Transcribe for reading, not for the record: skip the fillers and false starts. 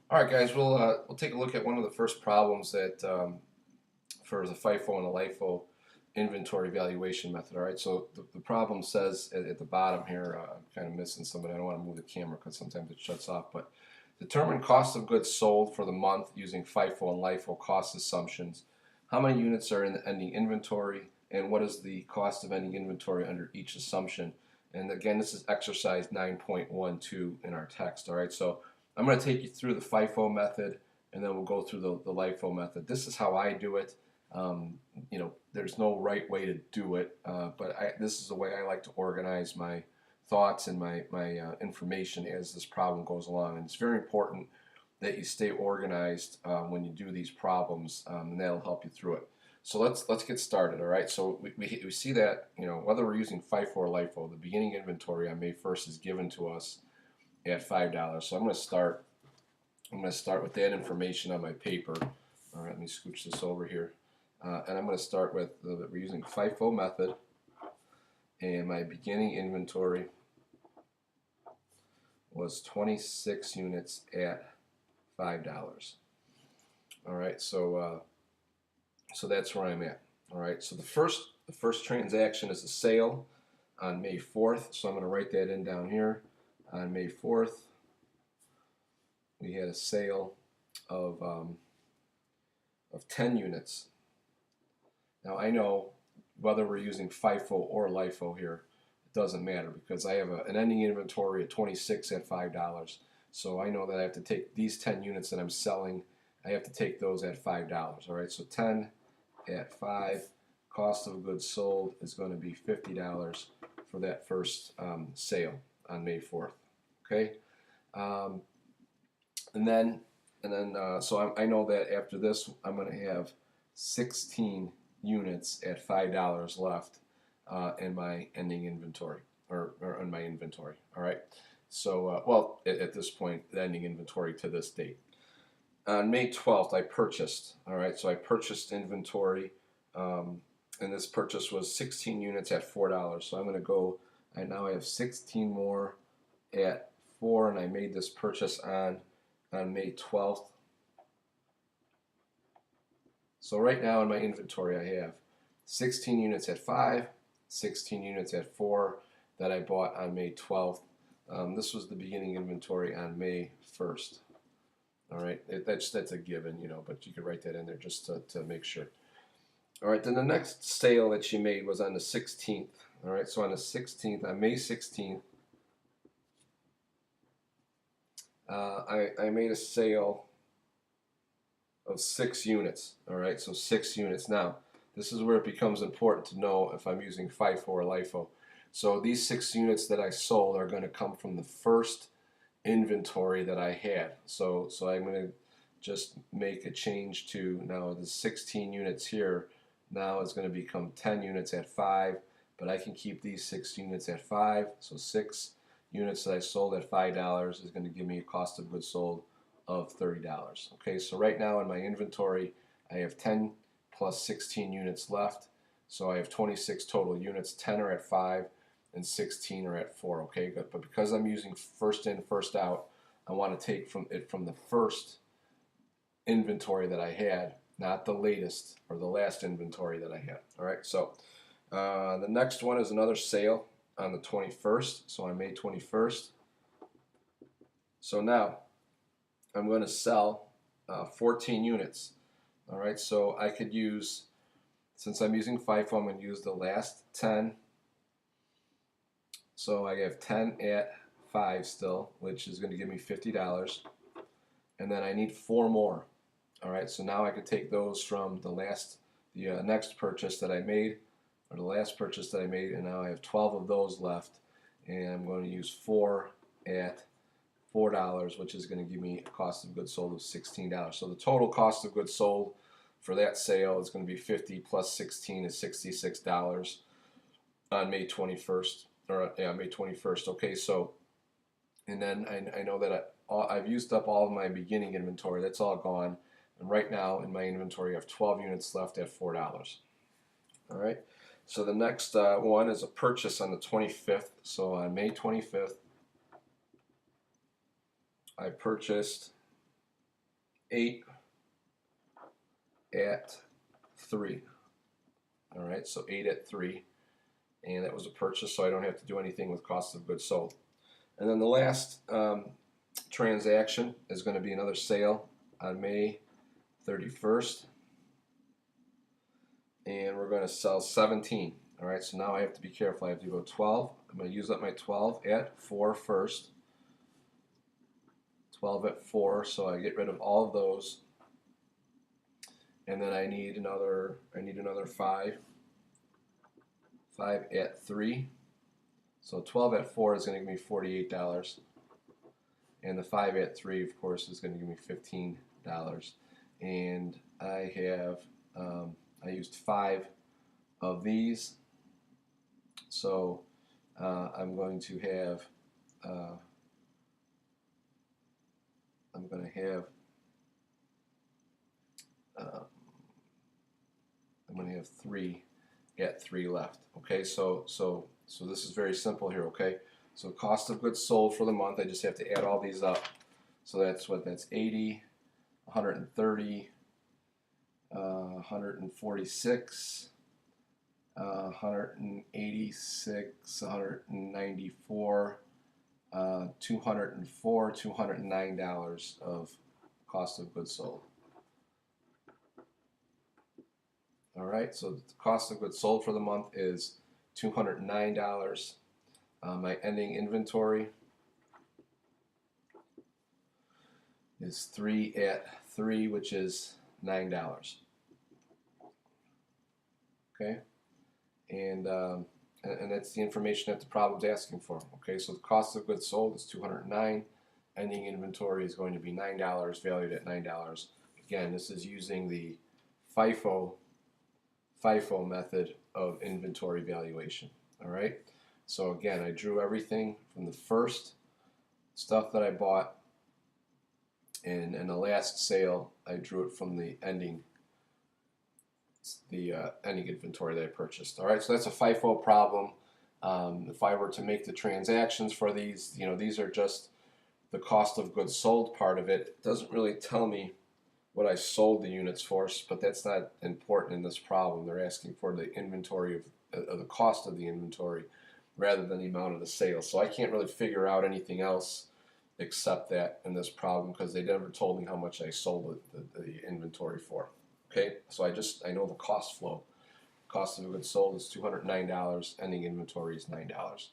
All right, guys, we'll take a look at one of the first problems that for the FIFO and the LIFO inventory valuation method. All right, so the problem says at the bottom here, I'm kind of missing somebody. I don't want to move the camera because sometimes it shuts off. But determine cost of goods sold for the month using FIFO and LIFO cost assumptions. How many units are in the ending inventory, and what is the cost of ending inventory under each assumption? And again, this is exercise 9.12 in our text. All right, so I'm going to take you through the FIFO method, and then we'll go through the LIFO method. This is how I do it. There's no right way to do it, but this is the way I like to organize my thoughts and my information as this problem goes along. And it's very important that you stay organized when you do these problems, and that'll help you through it. So let's get started. All right. So we see that whether we're using FIFO or LIFO, the beginning inventory on May 1st is given to us at $5. So I'm going to start. I'm going to start with that information on my paper. All right, let me scooch this over here. And I'm going to start with we're using FIFO method, and my beginning inventory was 26 units at $5. All right, so that's where I'm at. All right, so the first transaction is a sale on May 4th. So I'm going to write that in down here. On May 4th, we had a sale of 10 units. Now I know whether we're using FIFO or LIFO here, it doesn't matter because I have an ending inventory at 26 at $5. So I know that I have to take these 10 units that I'm selling, I have to take those at $5. All right, so 10 at 5, cost of goods sold is going to be $50 for that first sale on May 4th. Okay, so I know that after this I'm going to have 16 units at $5 left in my ending inventory or in my inventory. All right. So well, at this point, the ending inventory to this date. On May 12th, I purchased. All right. So I purchased inventory, and this purchase was 16 units at $4. So I'm going to go. I now have 16 more at $4, and I made this purchase on May 12th. So right now in my inventory I have 16 units at 5, 16 units at 4 that I bought on May 12th. This was the beginning inventory on May 1st. All right, that's a given, but you could write that in there just to make sure. All right, then the next sale that she made was on the 16th. All right, so on the 16th, on May 16th, I made a sale of 6 units. All right, so 6 units. Now, this is where it becomes important to know if I'm using FIFO or LIFO. So these 6 units that I sold are going to come from the first inventory that I had. So I'm going to just make a change to now the 16 units here now is going to become 10 units at 5, but I can keep these 6 units at 5. So 6 units that I sold at $5 is going to give me a cost of goods sold of $30. Okay, so right now in my inventory, I have 10 plus 16 units left. So I have 26 total units. 10 are at 5 and 16 are at 4. Okay, good. But because I'm using first in, first out, I want to take from the first inventory that I had, not the latest or the last inventory that I had. All right, so the next one is another sale on the 21st. So on May 21st. So now I'm going to sell 14 units. All right, so I could use, since I'm using FIFO, I'm going to use the last 10. So I have 10 at 5 still, which is going to give me $50. And then I need 4 more. All right, so now I could take those from the next purchase that I made, or the last purchase that I made, and now I have 12 of those left. And I'm going to use 4 at $4, which is going to give me a cost of goods sold of $16. So the total cost of goods sold for that sale is going to be 50 plus 16 is $66 on May 21st, or yeah, May 21st. Okay, so and then I know that I've used up all of my beginning inventory. That's all gone, and right now in my inventory I have 12 units left at $4. All right. So the next one is a purchase on the 25th. So on May 25th. I purchased 8 at 3. All right, so 8 at 3, and that was a purchase, so I don't have to do anything with cost of goods sold. And then the last transaction is going to be another sale on May 31st, and we're going to sell 17. All right, so now I have to be careful. I have to go 12. I'm going to use up my 12 at 4 first. 12 at 4, so I get rid of all of those. And then I need another 5. 5 at 3. So 12 at 4 is going to give me $48. And the 5 at 3, of course, is going to give me $15. And I have, I used 5 of these. So I'm going to have, I'm going to have 3 at 3 left. Okay, so this is very simple here. Okay, so cost of goods sold for the month, I just have to add all these up. So that's 80, 130, 146, 186, 194, $204, $209 of cost of goods sold. All right, so the cost of goods sold for the month is $209. My ending inventory is 3 at 3, which is $9. Okay, and that's the information that the problem's asking for. Okay, so the cost of goods sold is $209. Ending inventory is going to be $9, valued at $9. Again, this is using the FIFO method of inventory valuation. All right, so again, I drew everything from the first stuff that I bought, and in the last sale I drew it from the ending inventory that I purchased. All right, so that's a FIFO problem. If I were to make the transactions for these, these are just the cost of goods sold part of it. It doesn't really tell me what I sold the units for, but that's not important in this problem. They're asking for the inventory of the cost of the inventory rather than the amount of the sale. So I can't really figure out anything else except that in this problem because they never told me how much I sold the inventory for. Okay, so I know the cost flow. Cost of goods sold is $209. Ending inventory is $9.